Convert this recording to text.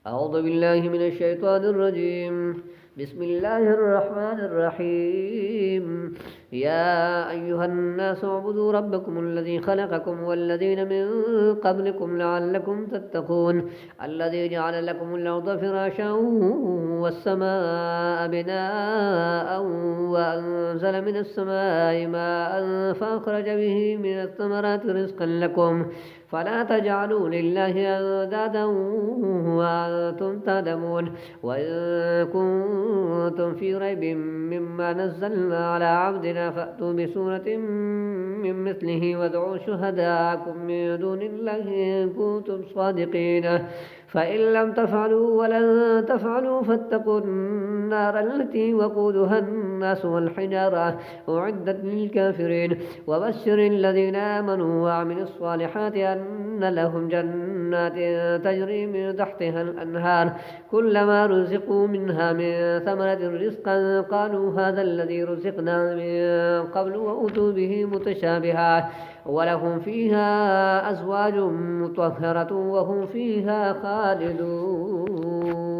أعوذ بالله من الشيطان الرجيم. بسم الله الرحمن الرحيم. يا أيها الناس اعبدوا ربكم الذي خلقكم والذين من قبلكم لعلكم تتقون. الذي جعل لكم الأرض فراشا والسماء بناء وأنزل من السماء ماء فأخرج به من الثمرات رزقا لكم فلا تجعلوا لله أندادا وأنتم تعلمون. وإن كنتم في ريب مما نزلنا على عبدنا فأتوا بسورة من مثله وادعوا شهداءكم من دون الله إن كنتم صادقين. فإن لم تفعلوا ولن تفعلوا فاتقوا النار التي وقودها الناس والحجارة أعدت للكافرين. وبشر الذين آمنوا وعملوا الصالحات أن لهم جنات تجري من تحتها الأنهار كلما رزقوا منها من ثمرة رزقا قالوا هذا الذي رزقنا من قبل وأتوا به متشابها ولهم فيها أزواج مطهرة وهم فيها خالدون.